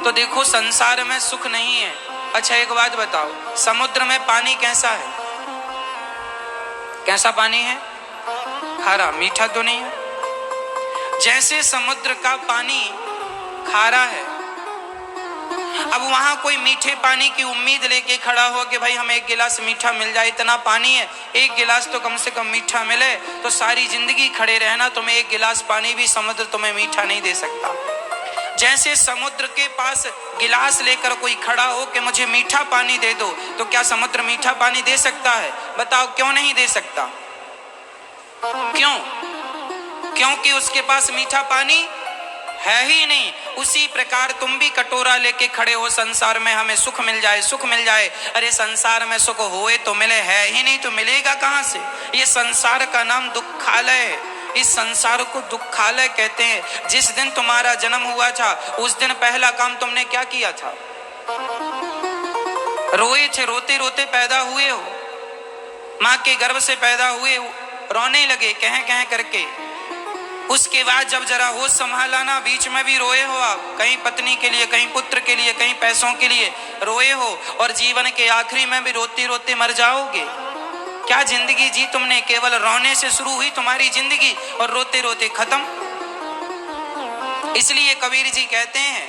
तो देखो संसार में सुख नहीं है। अच्छा एक बात बताओ, समुद्र में पानी कैसा है? कैसा पानी है? खारा, मीठा तो नहीं है। जैसे समुद्र का पानी खारा है, अब वहां कोई मीठे पानी की उम्मीद लेके खड़ा हो कि भाई हमें एक गिलास मीठा मिल जाए, इतना पानी है, एक गिलास तो कम से कम मीठा मिले, तो सारी जिंदगी खड़े रहना, तुम्हें एक गिलास पानी भी समुद्र तुम्हें मीठा नहीं दे सकता। जैसे समुद्र के पास गिलास लेकर कोई खड़ा हो कि मुझे मीठा पानी दे दो, तो क्या समुद्र मीठा पानी दे सकता है? बताओ क्यों नहीं दे सकता? क्यों? क्योंकि उसके पास मीठा पानी है ही नहीं। उसी प्रकार तुम भी कटोरा लेके खड़े हो संसार में, हमें सुख मिल जाए, सुख मिल जाए। अरे संसार में सुख होए तो मिले, है ही नहीं तो मिलेगा कहां से? ये संसार का नाम दुखालय है। इस संसार को दुखालय कहते हैं। जिस दिन तुम्हारा जन्म हुआ था उस दिन पहला काम तुमने क्या किया था? रोए थे, रोते रोते पैदा हुए हो, माँ के गर्भ से पैदा हुए, रोने लगे कह कह करके। उसके बाद जब जरा होश संभाला ना, बीच में भी रोए हो आप, कहीं पत्नी के लिए, कहीं पुत्र के लिए, कहीं पैसों के लिए रोए हो, और जीवन के आखिरी में भी रोते रोते मर जाओगे। क्या जिंदगी जी तुमने? केवल रोने से शुरू हुई तुम्हारी जिंदगी और रोते रोते खत्म। इसलिए कबीर जी कहते हैं,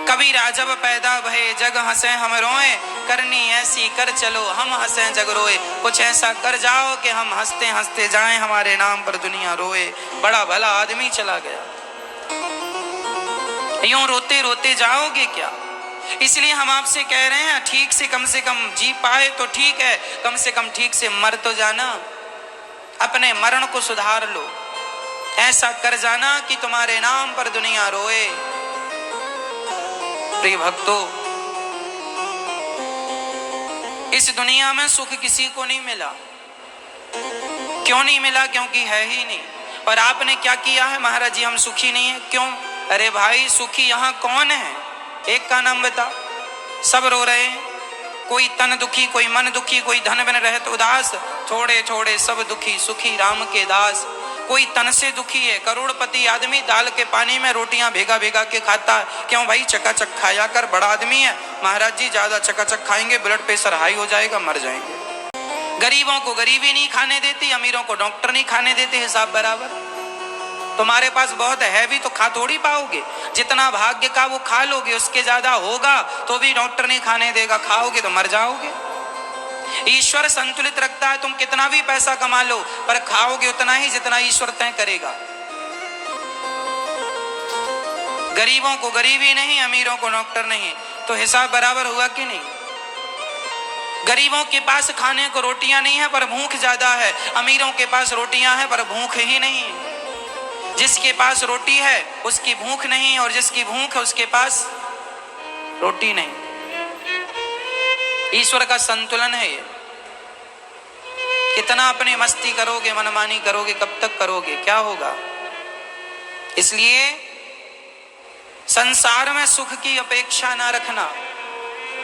कबीरा जब पैदा भये जग हंसे हम रोए, करनी ऐसी कर चलो हम हंसे जग रोए। कुछ ऐसा कर जाओ कि हम हंसते हंसते जाएं, हमारे नाम पर दुनिया रोए। बड़ा भला आदमी चला गया, यूं रोते रोते जाओगे क्या? इसलिए हम आपसे कह रहे हैं, ठीक से कम जी पाए तो ठीक है, कम से कम ठीक से मर तो जाना। अपने मरण को सुधार लो, ऐसा कर जाना कि तुम्हारे नाम पर दुनिया रोए। प्रिय भक्तों, इस दुनिया में सुख किसी को नहीं मिला। क्यों नहीं मिला? क्योंकि है ही नहीं। और आपने क्या किया है? महाराज जी हम सुखी नहीं है। क्यों? अरे भाई सुखी यहाँ कौन है? एक का नाम बता। सब रो रहे हैं, कोई तन दुखी, कोई मन दुखी, कोई धन बिन रहत उदास, थोड़े थोड़े सब दुखी, सुखी राम के दास। कोई तन से दुखी है, करोड़पति आदमी दाल के पानी में रोटियां भेगा भेगा के खाता है। क्यों भाई? चकाचक खाया कर, बड़ा आदमी है। महाराज जी ज्यादा चकाचक खाएंगे ब्लड प्रेशर हाई हो जाएगा, मर जाएंगे। गरीबों को गरीबी नहीं खाने देती, अमीरों को डॉक्टर नहीं खाने देते, हिसाब बराबर। तुम्हारे पास बहुत है भी तो खा थोड़ी पाओगे, जितना भाग्य का वो खा लोगे, उसके ज्यादा होगा तो भी डॉक्टर नहीं खाने देगा, खाओगे तो मर जाओगे। ईश्वर संतुलित रखता है, तुम कितना भी पैसा कमा लो पर खाओगे उतना ही जितना ईश्वर तय करेगा। गरीबों को गरीबी नहीं, अमीरों को डॉक्टर नहीं, तो हिसाब बराबर हुआ कि नहीं? गरीबों के पास खाने को रोटियां नहीं है पर भूख ज्यादा है, अमीरों के पास रोटियां हैं पर भूख ही नहीं है। जिसके पास रोटी है उसकी भूख नहीं, और जिसकी भूख है उसके पास रोटी नहीं। ईश्वर का संतुलन है ये। कितना अपनी मस्ती करोगे, मनमानी करोगे, कब तक करोगे? क्या होगा? इसलिए संसार में सुख की अपेक्षा ना रखना।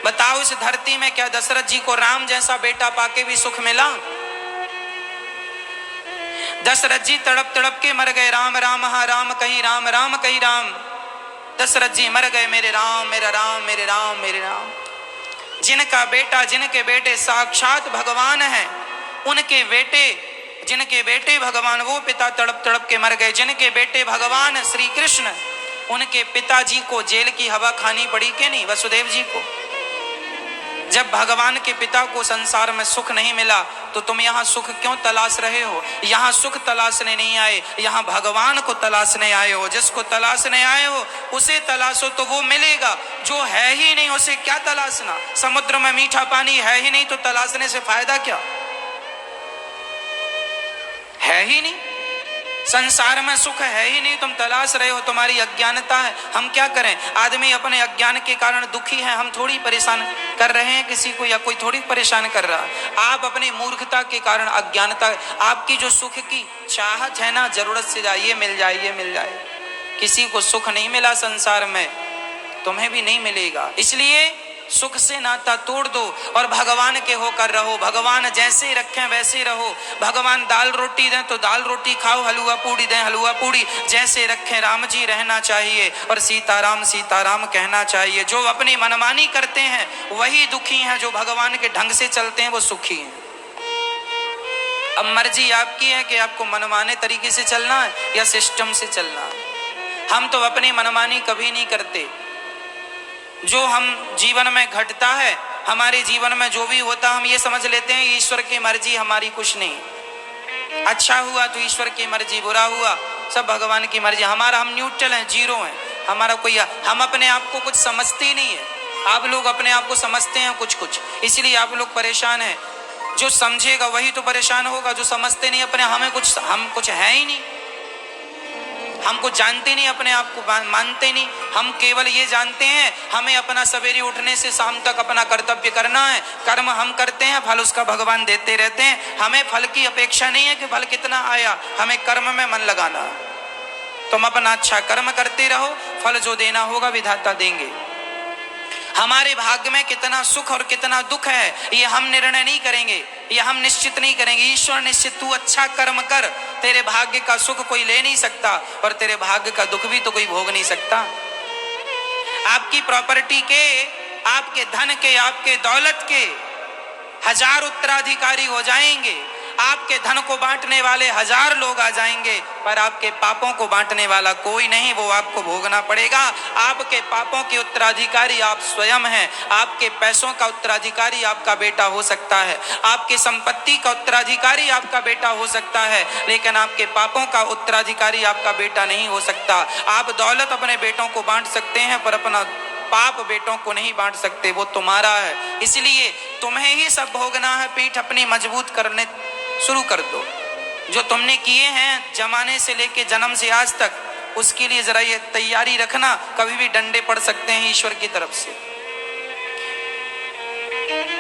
बताओ इस धरती में क्या दशरथ जी को राम जैसा बेटा पाके भी सुख मिला? दशरथ जी तड़प तड़प के मर गए, राम राम हा राम कही राम, राम कही राम। दशरथ जी मर गए, मेरे राम मेरा राम, मेरे राम मेरे राम। जिनका बेटा, जिनके बेटे साक्षात भगवान हैं, उनके बेटे, जिनके बेटे भगवान, वो पिता तड़प तड़प के मर गए। जिनके बेटे भगवान श्री कृष्ण, उनके पिताजी को जेल की हवा खानी पड़ी कि नहीं? वसुदेव जी को। जब भगवान के पिता को संसार में सुख नहीं मिला तो तुम यहाँ सुख क्यों तलाश रहे हो? यहाँ सुख तलाशने नहीं आए, यहाँ भगवान को तलाशने आए हो। जिसको तलाशने आए हो उसे तलाशो तो वो मिलेगा, जो है ही नहीं उसे क्या तलाशना? समुद्र में मीठा पानी है ही नहीं तो तलाशने से फायदा क्या? है ही नहीं, संसार में सुख है ही नहीं, तुम तलाश रहे हो, तुम्हारी अज्ञानता है। हम क्या करें? आदमी अपने अज्ञान के कारण दुखी है, हम थोड़ी परेशान कर रहे हैं किसी को, या कोई थोड़ी परेशान कर रहा है। आप अपनी मूर्खता के कारण, अज्ञानता, आपकी जो सुख की चाहत है ना, जरूरत से जाए, ये मिल जाए, ये मिल जाए। किसी को सुख नहीं मिला संसार में, तुम्हें भी नहीं मिलेगा। इसलिए सुख से नाता तोड़ दो और भगवान के होकर रहो। भगवान जैसे रखें वैसे रहो। भगवान दाल रोटी दें तो दाल रोटी खाओ, हलवा पूड़ी दें हलवा पूड़ी, जैसे रखें राम जी रहना चाहिए और सीताराम सीताराम कहना चाहिए। जो अपनी मनमानी करते हैं वही दुखी हैं, जो भगवान के ढंग से चलते हैं वो सुखी हैं। अब मर्जी आपकी है कि आपको मनमाने तरीके से चलना है या सिस्टम से चलना है। हम तो अपनी मनमानी कभी नहीं करते। जो हम जीवन में घटता है, हमारे जीवन में जो भी होता हम ये समझ लेते हैं ईश्वर की मर्जी, हमारी कुछ नहीं। अच्छा हुआ तो ईश्वर की मर्जी, बुरा हुआ सब भगवान की मर्जी। हमारा हम न्यूट्रल हैं, जीरो हैं। हमारा कोई, हम अपने आप को कुछ समझते ही नहीं है। आप लोग अपने आप को समझते हैं कुछ कुछ, इसलिए आप लोग परेशान हैं। जो समझेगा वही तो परेशान होगा, जो समझते नहीं अपने, हम कुछ है ही नहीं। हम कुछ जानते नहीं, अपने आप को मानते नहीं। हम केवल ये जानते हैं हमें अपना सवेरे उठने से शाम तक अपना कर्तव्य करना है। कर्म हम करते हैं, फल उसका भगवान देते रहते हैं। हमें फल की अपेक्षा नहीं है कि फल कितना आया, हमें कर्म में मन लगाना। तुम अपना अच्छा कर्म करते रहो, फल जो देना होगा विधाता देंगे। हमारे भाग्य में कितना सुख और कितना दुख है ये हम निर्णय नहीं करेंगे, ये हम निश्चित नहीं करेंगे। ईश्वर निश्चित, तू अच्छा कर्म कर, तेरे भाग्य का सुख कोई ले नहीं सकता और तेरे भाग्य का दुख भी तो कोई भोग नहीं सकता। आपकी प्रॉपर्टी के, आपके धन के, आपके दौलत के 1000 उत्तराधिकारी हो जाएंगे। आपके धन को बांटने वाले 1000 लोग आ जाएंगे, पर आपके पापों को बांटने वाला कोई नहीं, वो आपको भोगना पड़ेगा। आपके पापों के उत्तराधिकारी आप स्वयं हैं। आपके पैसों का उत्तराधिकारी आपका बेटा हो सकता है, आपकी संपत्ति का उत्तराधिकारी आपका बेटा हो सकता है, लेकिन आपके पापों का उत्तराधिकारी आपका बेटा नहीं हो सकता। आप दौलत अपने बेटों को बांट सकते हैं पर अपना पाप बेटों को नहीं बांट सकते, वो तुम्हारा है। इसलिए तुम्हें ही सब भोगना है। पीठ अपनी मजबूत करने शुरू कर दो। जो तुमने किए हैं जमाने से लेके जन्म से आज तक, उसके लिए जरा ये तैयारी रखना, कभी भी डंडे पड़ सकते हैं ईश्वर की तरफ से,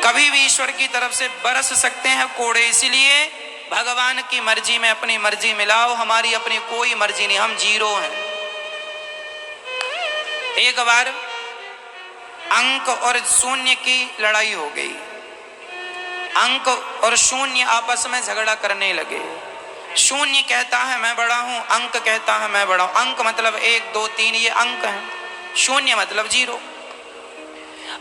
कभी भी ईश्वर की तरफ से बरस सकते हैं कोड़े। इसलिए भगवान की मर्जी में अपनी मर्जी मिलाओ, हमारी अपनी कोई मर्जी नहीं, हम जीरो हैं। एक बार अंक और शून्य की लड़ाई हो गई। अंक और शून्य आपस में झगड़ा करने लगे। शून्य कहता है मैं बड़ा हूं, अंक कहता है मैं बड़ा हूं। अंक मतलब 1 2 3 ये अंक हैं, शून्य मतलब 0।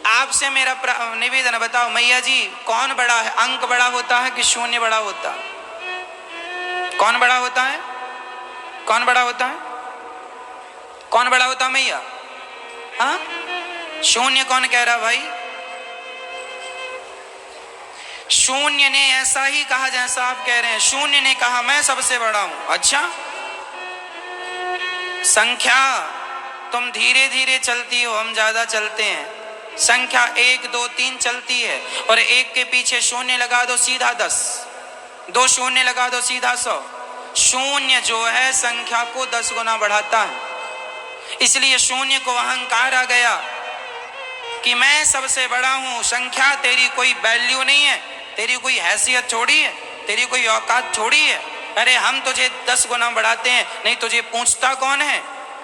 आपसे मेरा निवेदन, बताओ मैया जी कौन बड़ा है? अंक बड़ा होता है कि शून्य बड़ा होता है? कौन बड़ा होता है? कौन बड़ा होता है? कौन बड़ा होता है मैया? हाँ, शून्य कौन कह रहा भाई? शून्य ने ऐसा ही कहा जैसा आप कह रहे हैं। शून्य ने कहा मैं सबसे बड़ा हूं। अच्छा, संख्या तुम धीरे धीरे चलती हो, हम ज्यादा चलते हैं। संख्या 1 2 3 चलती है और 1 के पीछे शून्य लगा दो सीधा 10, 2 शून्य लगा दो सीधा 100। शून्य जो है संख्या को 10 गुना बढ़ाता है। इसलिए शून्य को अहंकार आ गया कि मैं सबसे बड़ा हूं। संख्या तेरी कोई वैल्यू नहीं है, तेरी कोई हैसियत छोड़ी है, तेरी कोई औकात छोड़ी है। अरे हम तुझे 10 गुना बढ़ाते हैं, नहीं तुझे पूछता कौन है?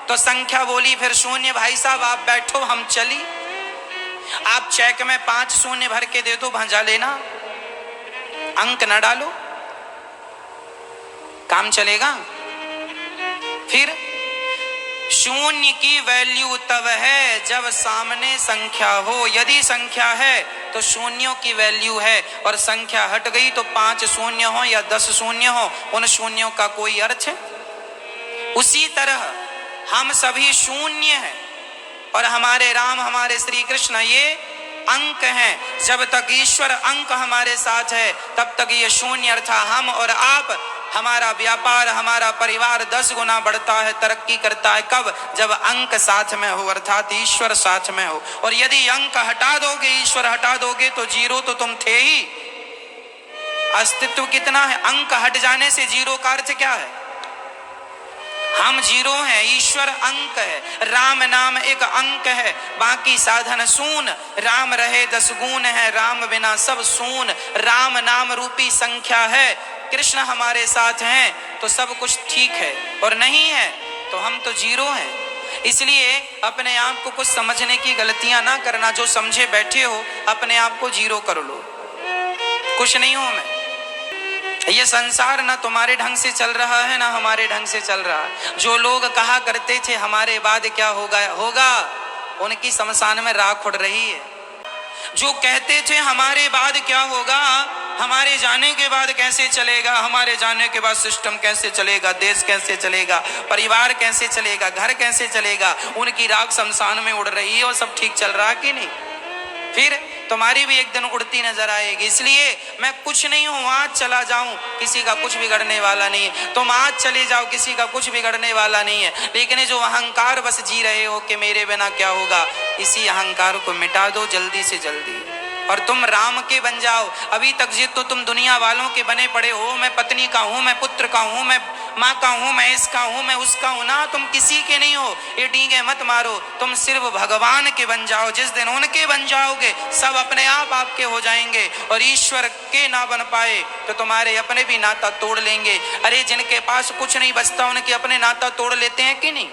तो संख्या बोली फिर शून्य भाई साहब आप बैठो, हम चली। आप चेक में 5 शून्य भर के दे दो, भंजा लेना, अंक न डालो, काम चलेगा। फिर शून्य की वैल्यू तब है जब सामने संख्या हो। यदि संख्या है तो शून्यों की वैल्यू है, और संख्या हट गई तो 5 शून्य हो या 10 शून्य हो, उन शून्यों का कोई अर्थ है? उसी तरह हम सभी शून्य हैं और हमारे राम, हमारे श्री कृष्ण ये अंक हैं। जब तक ईश्वर अंक हमारे साथ है तब तक ये शून्य अर्थात हम और आप, हमारा व्यापार, हमारा परिवार 10 गुना बढ़ता है, तरक्की करता है। कब? जब अंक साथ में हो, अर्थात ईश्वर साथ में हो। और यदि अंक हटा दोगे, ईश्वर हटा दोगे तो 0 तो तुम थे ही। अस्तित्व कितना है? अंक हट जाने से 0 का अर्थ क्या है? हम 0 हैं, ईश्वर अंक है। राम नाम एक अंक है, बाकी साधन शून। राम रहे 10 गुण है, राम बिना सब शून। राम नाम रूपी संख्या है, कृष्ण हमारे साथ हैं तो सब कुछ ठीक है, और नहीं है तो हम तो 0 हैं। इसलिए अपने आप को कुछ समझने की गलतियां ना करना। जो समझे बैठे हो अपने आप को जीरो कर लो, कुछ नहीं हूं मैं। ये संसार ना तुम्हारे ढंग से चल रहा है ना हमारे ढंग से चल रहा है। जो लोग कहा करते थे हमारे बाद क्या होगा, उनकी शमशान में राख उड़ रही है। जो कहते थे हमारे बाद क्या होगा, हमारे जाने के बाद कैसे चलेगा, हमारे जाने के बाद सिस्टम कैसे चलेगा, देश कैसे चलेगा, परिवार कैसे चलेगा, घर कैसे चलेगा, उनकी राख शमशान में उड़ रही है और सब ठीक चल रहा कि नहीं। फिर तुम्हारी भी एक दिन उड़ती नजर आएगी। इसलिए मैं कुछ नहीं हूं, आज चला जाऊं, किसी का कुछ बिगड़ने वाला नहीं है। तुम आज चले जाओ, किसी का कुछ बिगड़ने वाला नहीं है। लेकिन जो अहंकार बस जी रहे हो कि मेरे बिना क्या होगा, इसी अहंकार को मिटा दो जल्दी से जल्दी और तुम राम के बन जाओ। अभी तक जिद तो तुम दुनिया वालों के बने पड़े हो, मैं पत्नी का हूं, मैं पुत्र का हूं, मैं माँ का हूं, मैं इसका हूं, मैं उसका हूं ना। तुम किसी के नहीं हो, ये डींगे मत मारो। तुम सिर्फ भगवान के बन जाओ। जिस दिन उनके बन जाओगे सब अपने आप आपके हो जाएंगे। और ईश्वर के ना बन पाए तो तुम्हारे अपने भी नाता तोड़ लेंगे। अरे जिनके पास कुछ नहीं बचता उनके अपने नाता तोड़ लेते हैं कि नहीं।